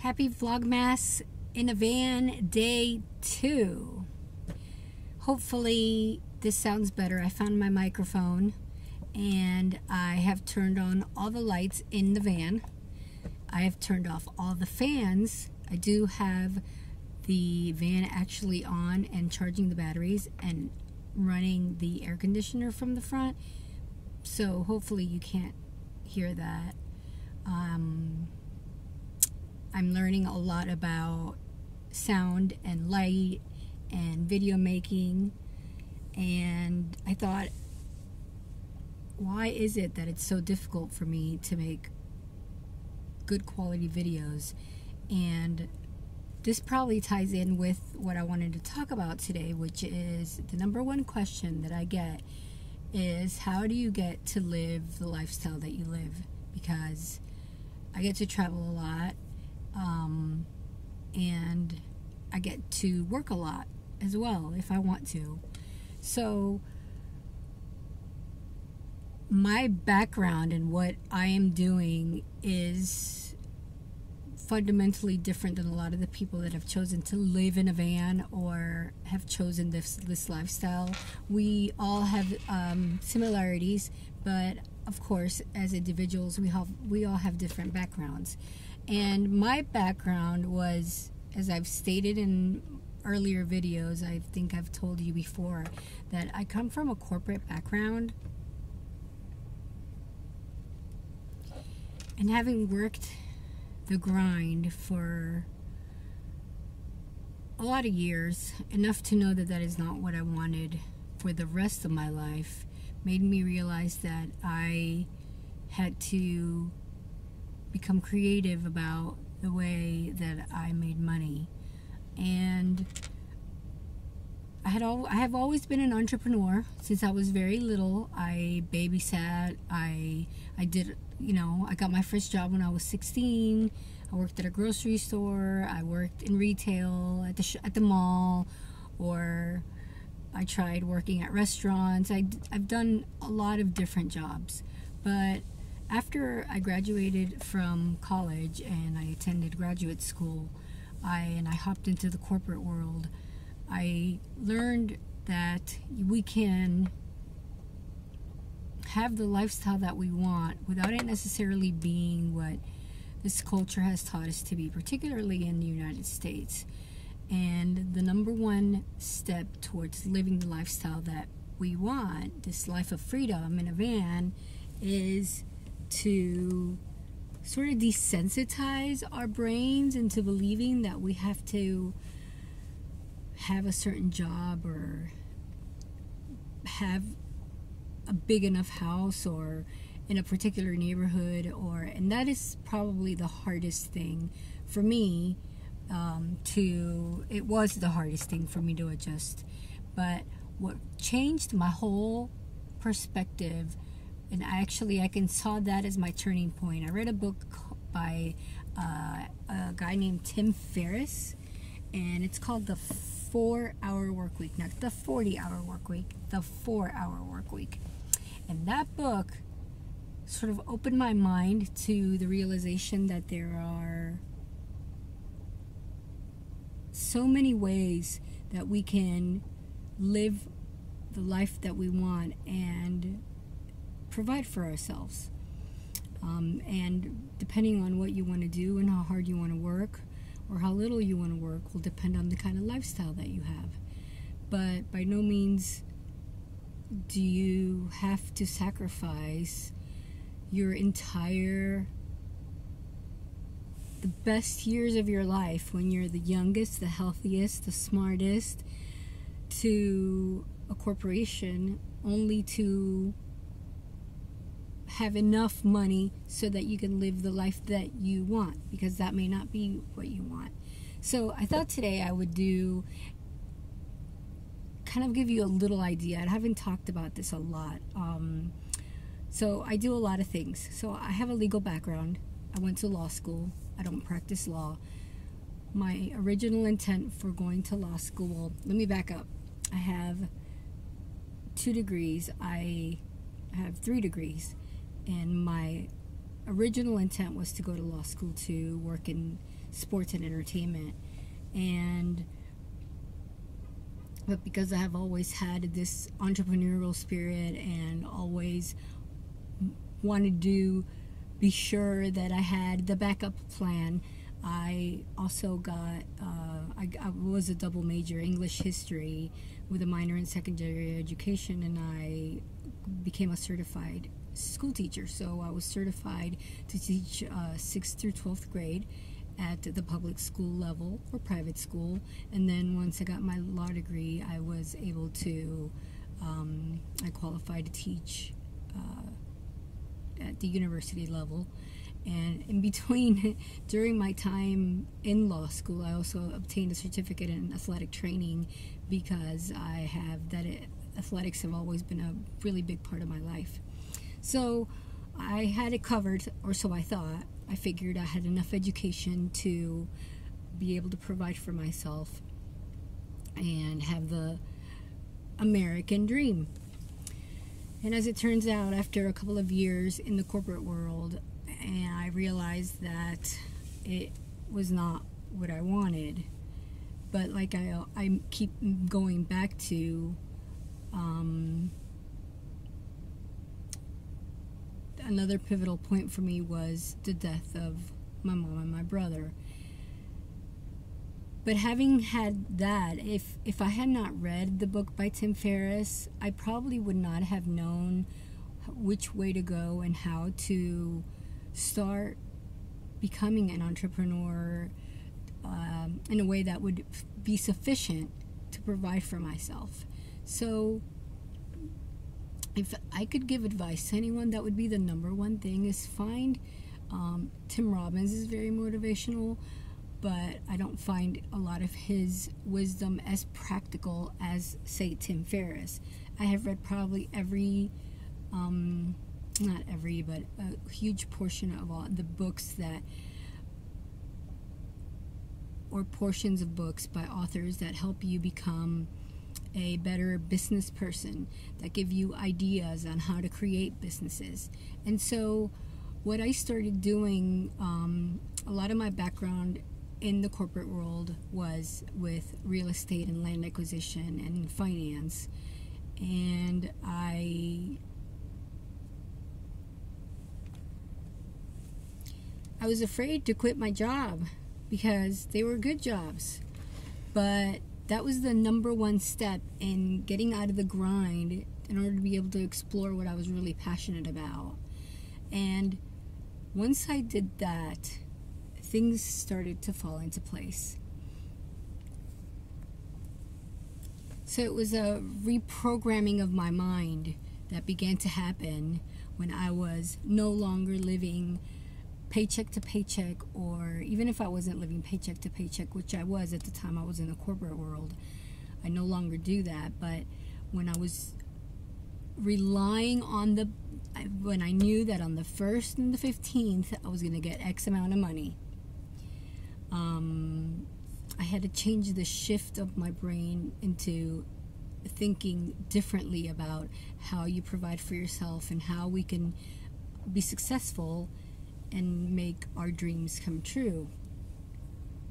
Happy Vlogmas in a van day 2. Hopefully this sounds better. I found my microphone and I have turned on all the lights in the van. I have turned off all the fans. I do have the van actually on and charging the batteries and running the air conditioner from the front. So hopefully you can't hear that. I'm learning a lot about sound and light and video making, and I thought, why is it that it's so difficult for me to make good quality videos? And this probably ties in with what I wanted to talk about today, which is the number one question that I get is, how do you get to live the lifestyle that you live? Because I get to travel a lot, and I get to work a lot as well if I want to. So my background and what I am doing is fundamentally different than a lot of the people that have chosen to live in a van or have chosen this lifestyle. We all have similarities, but of course, as individuals, we all have different backgrounds. And my background was, as I've stated in earlier videos, I think I've told you before, that I come from a corporate background. And having worked the grind for a lot of years, enough to know that that is not what I wanted for the rest of my life, made me realize that I had to become creative about the way that I made money. And I have always been an entrepreneur since I was very little. I babysat. I did, I got my first job when I was 16. I worked at a grocery store. I worked in retail at the mall, or I tried working at restaurants. I've done a lot of different jobs. But after I graduated from college and I attended graduate school, I hopped into the corporate world. I learned that we can have the lifestyle that we want without it necessarily being what this culture has taught us to be, particularly in the United States. And the number one step towards living the lifestyle that we want, this life of freedom in a van, is to sort of desensitize our brains into believing that we have to have a certain job or have a big enough house or in a particular neighborhood, and that is probably the hardest thing for me it was the hardest thing for me to adjust. But what changed my whole perspective, and I can saw that as my turning point. I read a book by a guy named Ferris, and it's called The 4-Hour Workweek, not the 40-hour workweek, the 4-hour workweek. And that book sort of opened my mind to the realization that there are so many ways that we can live the life that we want and provide for ourselves. And depending on what you want to do and how hard you want to work or how little you want to work will depend on the kind of lifestyle that you have. But by no means do you have to sacrifice your the best years of your life when you're the youngest, the healthiest, the smartest, to a corporation, only to have enough money so that you can live the life that you want, because that may not be what you want. So I thought today I would kind of give you a little idea. I haven't talked about this a lot. So I do a lot of things. So I have a legal background. I went to law school. I don't practice law. My original intent for going to law school, well, let me back up. I have 2 degrees. I have 3 degrees. And my original intent was to go to law school to work in sports and entertainment, but because I have always had this entrepreneurial spirit and always wanted to be sure that I had the backup plan, I also got I was a double major, English history with a minor in secondary education, and I became a certified school teacher. So I was certified to teach 6th through 12th grade at the public school level or private school, and then once I got my law degree, I was able to I qualified to teach at the university level. And in between, during my time in law school, I also obtained a certificate in athletic training, because athletics have always been a really big part of my life. So I had it covered, or so I thought. I figured I had enough education to be able to provide for myself and have the American dream. And as it turns out, after a couple of years in the corporate world, and I realized that it was not what I wanted. But like I keep going back to, another pivotal point for me was the death of my mom and my brother. But having had that, if I had not read the book by Tim Ferris, I probably would not have known which way to go and how to start becoming an entrepreneur in a way that would be sufficient to provide for myself. So if I could give advice to anyone, that would be the number one thing, is find Tim Robbins is very motivational, but I don't find a lot of his wisdom as practical as, say, Tim Ferris. I have read probably every not every, but a huge portion of all the books or portions of books by authors that help you become a better business person, that give you ideas on how to create businesses. And so what I started doing, a lot of my background in the corporate world was with real estate and land acquisition and finance, and I was afraid to quit my job because they were good jobs. But that was the number one step in getting out of the grind in order to be able to explore what I was really passionate about. And once I did that, things started to fall into place. So it was a reprogramming of my mind that began to happen when I was no longer living paycheck to paycheck, or even if I wasn't living paycheck to paycheck, which I was at the time I was in the corporate world, I no longer do that. But when I was relying on when I knew that on the 1st and the 15th I was going to get X amount of money, I had to change the shift of my brain into thinking differently about how you provide for yourself and how we can be successful and make our dreams come true.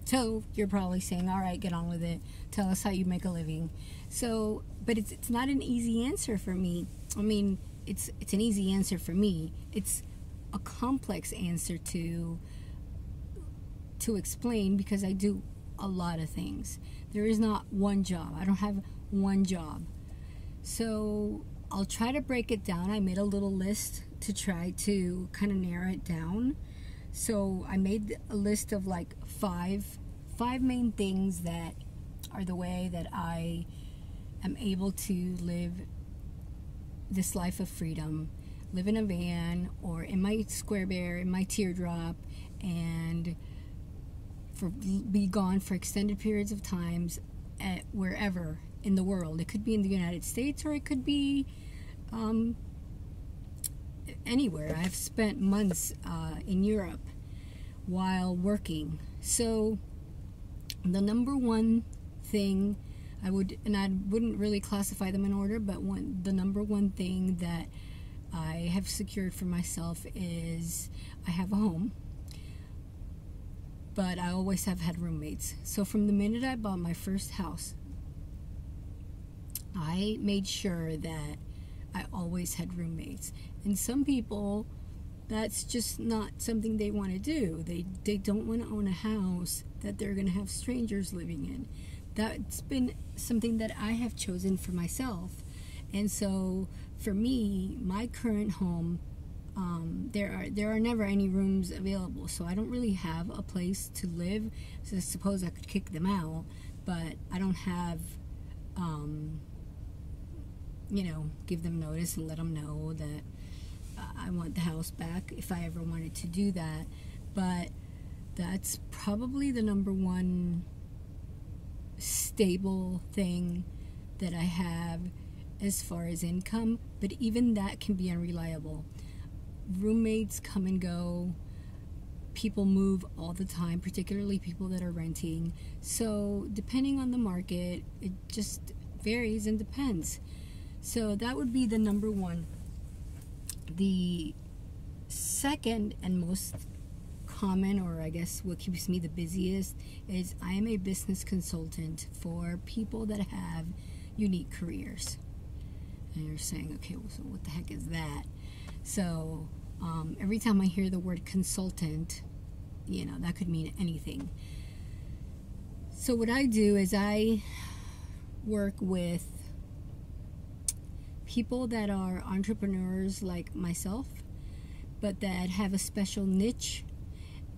So you're probably saying, all right, get on with it. Tell us how you make a living. So, but it's not an easy answer for me. I mean, it's an easy answer for me. It's a complex answer to explain, because I do a lot of things. There is not one job. I don't have one job. So I'll try to break it down. I made a little list to try to kind of narrow it down. So I made a list of like five main things that are the way that I am able to live this life of freedom, live in a van or in my Square Bear, in my Teardrop, and be gone for extended periods of times at wherever in the world. It could be in the United States, or it could be anywhere. I've spent months in Europe while working. So the number one thing I wouldn't really classify them in order, but the number one thing that I have secured for myself is I have a home, but I always have had roommates. So from the minute I bought my first house, I made sure that I always had roommates. And some people, that's just not something they want to do. They don't want to own a house that they're going to have strangers living in. That's been something that I have chosen for myself. And so for me, my current home, there are never any rooms available, so I don't really have a place to live. So I suppose I could kick them out, but I don't have, give them notice and let them know that I want the house back if I ever wanted to do that. But that's probably the number one stable thing that I have as far as income, but even that can be unreliable. Roommates come and go. People move all the time, particularly people that are renting. So depending on the market, it just varies and depends. So that would be the number one. The second and most common, or I guess what keeps me the busiest, is I am a business consultant for people that have unique careers. And you're saying, okay, well, so what the heck is that? So every time I hear the word consultant, that could mean anything. So what I do is I work with people that are entrepreneurs like myself, but that have a special niche,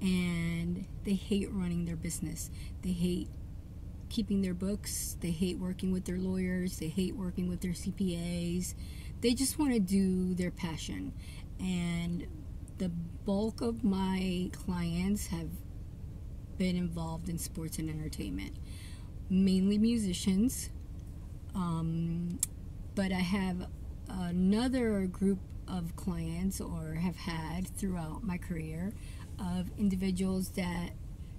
and they hate running their business. They hate keeping their books. They hate working with their lawyers. They hate working with their CPAs. They just want to do their passion. And the bulk of my clients have been involved in sports and entertainment, mainly musicians. But I have another group of clients, or have had throughout my career, of individuals that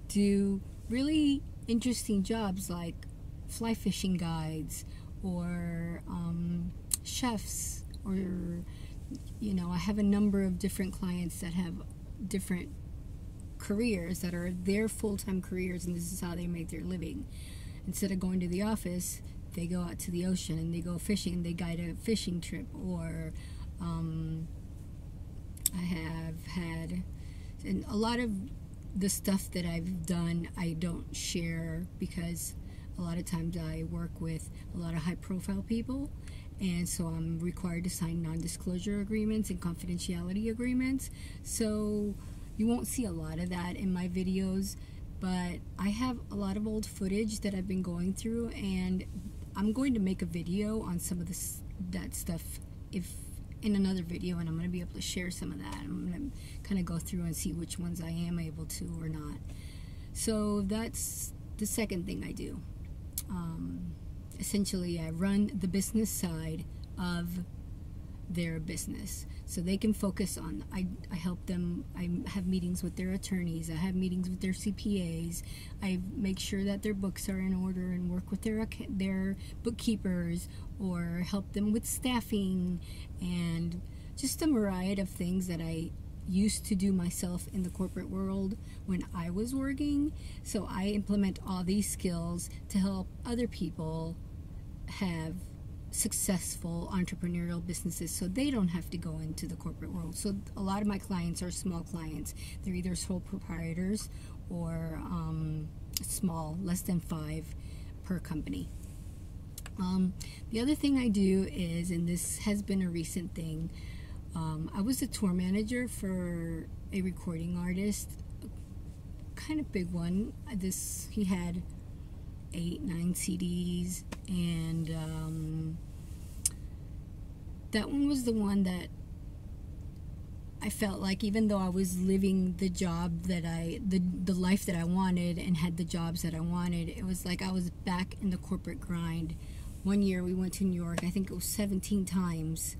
do really interesting jobs like fly fishing guides, or chefs, or I have a number of different clients that have different careers that are their full-time careers, and this is how they make their living. Instead of going to the office, they go out to the ocean and they go fishing and they guide a fishing trip. Or I have had, and a lot of the stuff that I've done I don't share, because a lot of times I work with a lot of high profile people, and so I'm required to sign non-disclosure agreements and confidentiality agreements. So you won't see a lot of that in my videos, but I have a lot of old footage that I've been going through, and I'm going to make a video on some of that stuff in another video, and I'm going to be able to share some of that. I'm going to kind of go through and see which ones I am able to or not. So that's the second thing I do. Essentially, I run the business side of their business, so they can focus on, I help them. I have meetings with their attorneys, I have meetings with their CPAs, I make sure that their books are in order, and work with their bookkeepers, or help them with staffing, and just a myriad of things that I used to do myself in the corporate world when I was working. So I implement all these skills to help other people have successful entrepreneurial businesses, so they don't have to go into the corporate world. So a lot of my clients are small clients. They're either sole proprietors or small, less than 5 per company. The other thing I do is, and this has been a recent thing, I was a tour manager for a recording artist, kind of big one. He had 8-9 CDs, and that one was the one that I felt like, even though I was living the job that the life that I wanted, and had the jobs that I wanted, it was like I was back in the corporate grind. One year we went to New York, I think it was 17 times,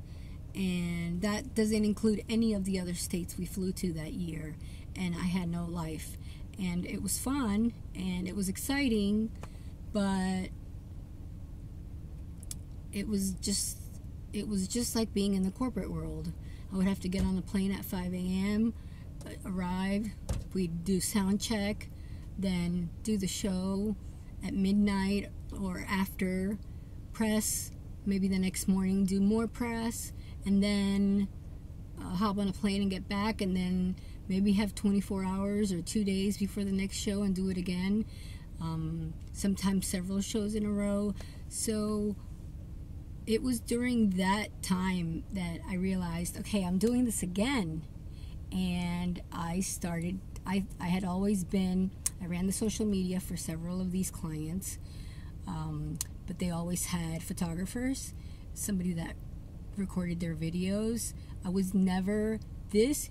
and that doesn't include any of the other states we flew to that year, and I had no life. And it was fun, and it was exciting, but it was just like being in the corporate world. I would have to get on the plane at 5 a.m., arrive, we'd do sound check, then do the show at midnight or after, press, maybe the next morning do more press, and then hop on a plane and get back, and then maybe have 24 hours or 2 days before the next show and do it again. Sometimes several shows in a row. So it was during that time that I realized, okay, I'm doing this again. And I had always been, I ran the social media for several of these clients, but they always had photographers, somebody that recorded their videos. I was never, this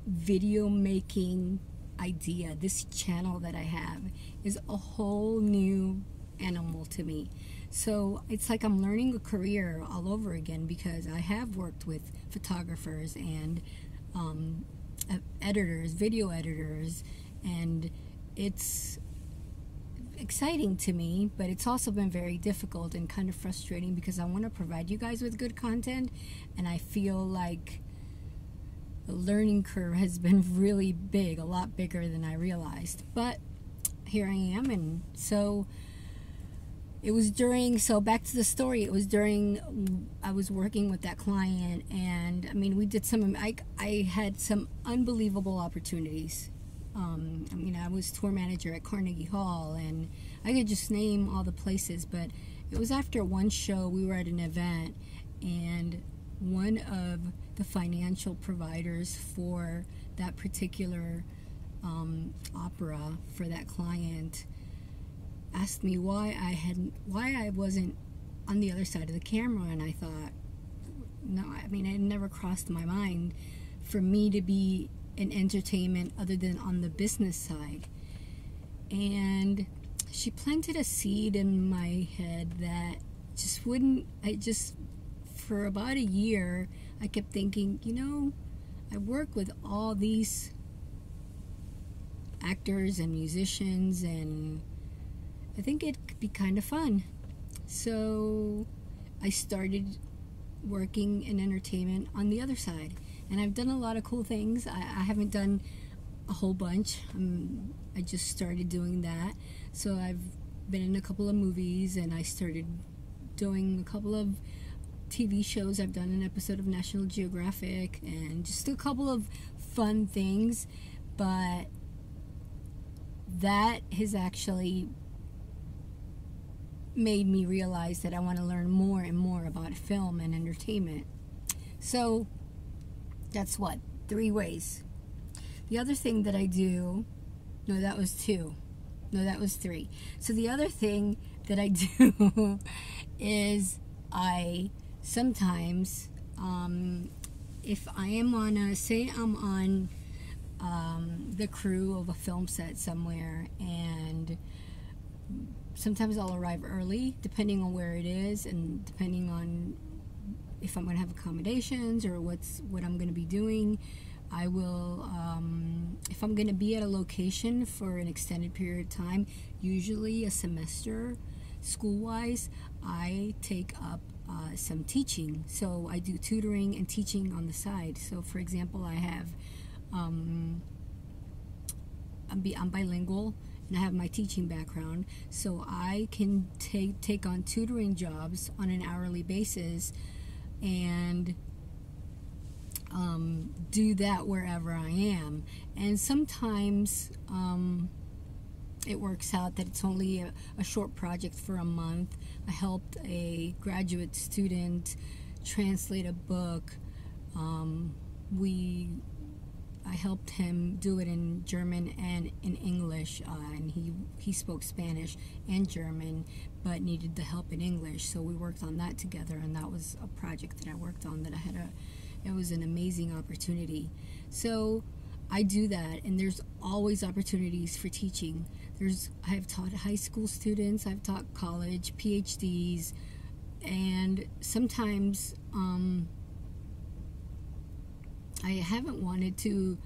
video making idea, this channel that I have is a whole new animal to me. So it's like I'm learning a career all over again, because I have worked with photographers and editors, video editors, and it's exciting to me, but it's also been very difficult and kind of frustrating, because I want to provide you guys with good content, and I feel like the learning curve has been really big, a lot bigger than I realized. But here I am. And so it was during, so back to the story, it was during, I was working with that client, and I mean, we did some, I had some unbelievable opportunities. I mean, I was tour manager at Carnegie Hall, and I could just name all the places, but it was after one show, we were at an event, and one of the financial providers for that particular opera for that client asked me why I wasn't on the other side of the camera, and I thought, no, I mean, it never crossed my mind for me to be in entertainment other than on the business side. And she planted a seed in my head that just wouldn't, for about a year, I kept thinking, you know, I work with all these actors and musicians, and I think it could be kind of fun. So I started working in entertainment on the other side, and I've done a lot of cool things. I haven't done a whole bunch. I just started doing that. So I've been in a couple of movies, and I started doing a couple of TV shows. I've done an episode of National Geographic and just a couple of fun things, but that has actually made me realize that I want to learn more and more about film and entertainment. So that's what, 3 ways. The other thing that I do, no, that was 2. No, that was 3. So the other thing that I do is I sometimes, if I am on say I'm on the crew of a film set somewhere, and sometimes I'll arrive early depending on where it is, and depending on if I'm going to have accommodations or what I'm going to be doing. I will, if I'm going to be at a location for an extended period of time, usually a semester, school-wise, I take up some teaching. So I do tutoring and teaching on the side. So for example, I have, I'm bilingual, and I have my teaching background, so I can take on tutoring jobs on an hourly basis, and do that wherever I am. And sometimes it works out that it's only a short project for a month. I helped a graduate student translate a book. I helped him do it in German and in English, and he spoke Spanish and German, but needed the help in English, so we worked on that together, and that was a project that I worked on that it was an amazing opportunity. So I do that, and there's always opportunities for teaching. I've taught high school students, I've taught college, PhDs, and sometimes I haven't wanted to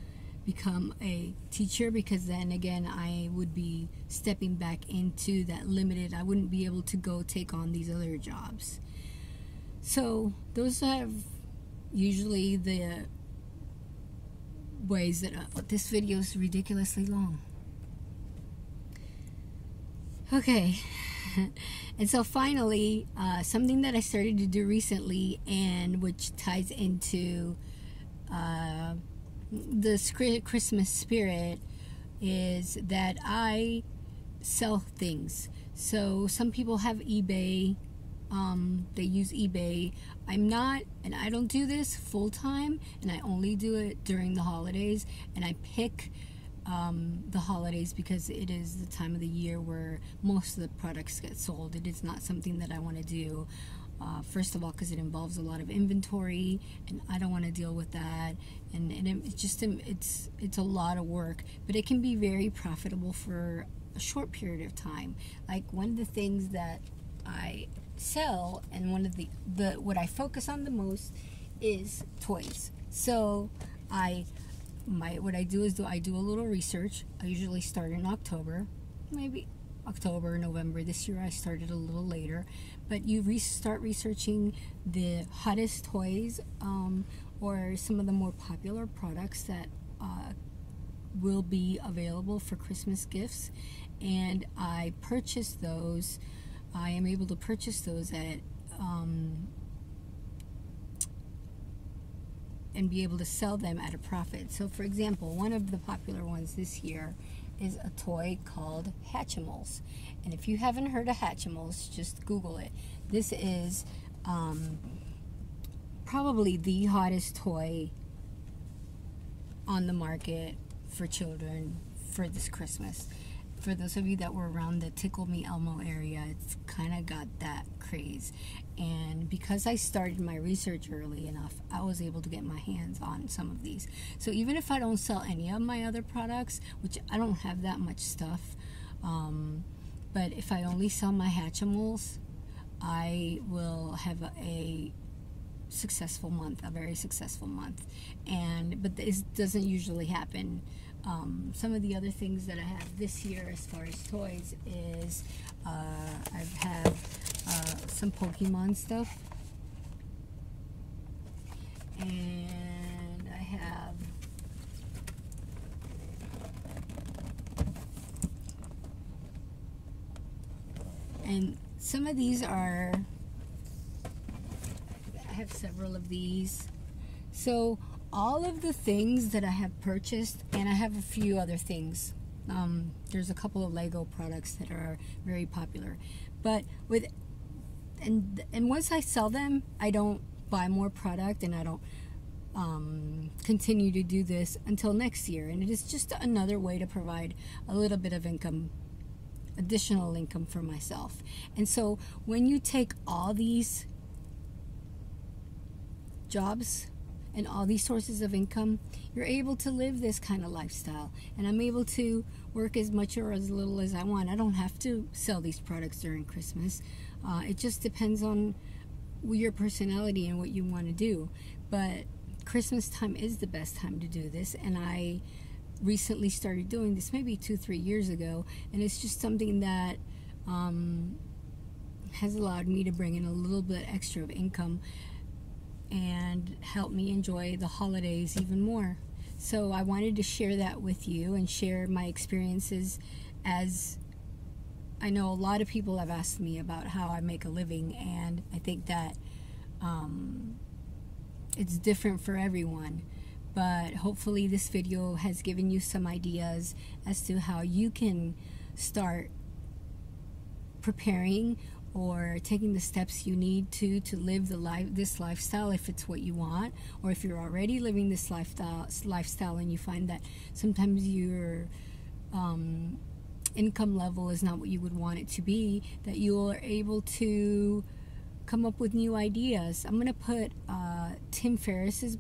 become a teacher, because then again I would be stepping back into that limited, I wouldn't be able to go take on these other jobs. So those have usually the ways that this video is ridiculously long. Okay. And so finally, something that I started to do recently, and which ties into the Christmas spirit, is that I sell things. So some people have eBay. They use eBay. I'm not, and I don't do this full time, and I only do it during the holidays, and I pick the holidays because it is the time of the year where most of the products get sold. It is not something that I want to do, first of all, because it involves a lot of inventory, and I don't want to deal with that, and it's a lot of work, but it can be very profitable for a short period of time. Like one of the things that I sell, and one of the what I focus on the most is toys. So what I do is I do a little research. I usually start in October, maybe October, November. This year I started a little later, but you start researching the hottest toys, or some of the more popular products that will be available for Christmas gifts, and I purchase those. I am able to purchase those at and be able to sell them at a profit. So for example, one of the popular ones this year is a toy called Hatchimals. And if you haven't heard of Hatchimals, just Google it. This is probably the hottest toy on the market for children for this Christmas. For those of you that were around the Tickle Me Elmo area, it's kind of got that craze. And because I started my research early enough, I was able to get my hands on some of these. So even if I don't sell any of my other products, which I don't have that much stuff, but if I only sell my Hatchimals, I will have a successful month, a very successful month. But this doesn't usually happen. Some of the other things that I have this year as far as toys is I have some Pokemon stuff, and I have some of these are, I have several of these. So all of the things that I have purchased, and I have a few other things. There's a couple of Lego products that are very popular, but and once I sell them, I don't buy more product, and I don't continue to do this until next year. And it is just another way to provide a little bit of income, additional income for myself. And so when you take all these jobs and all these sources of income, you're able to live this kind of lifestyle. And I'm able to work as much or as little as I want. I don't have to sell these products during Christmas. It just depends on your personality and what you want to do. But Christmas time is the best time to do this, and I recently started doing this maybe 2-3 years ago, and it's just something that has allowed me to bring in a little bit extra of income and help me enjoy the holidays even more. So I wanted to share that with you and share my experiences, as I know a lot of people have asked me about how I make a living, and I think that it's different for everyone. But hopefully this video has given you some ideas as to how you can start preparing or taking the steps you need to live this lifestyle, if it's what you want, or if you're already living this lifestyle and you find that sometimes your income level is not what you would want it to be, that you are able to come up with new ideas. I'm going to put Tim Ferriss's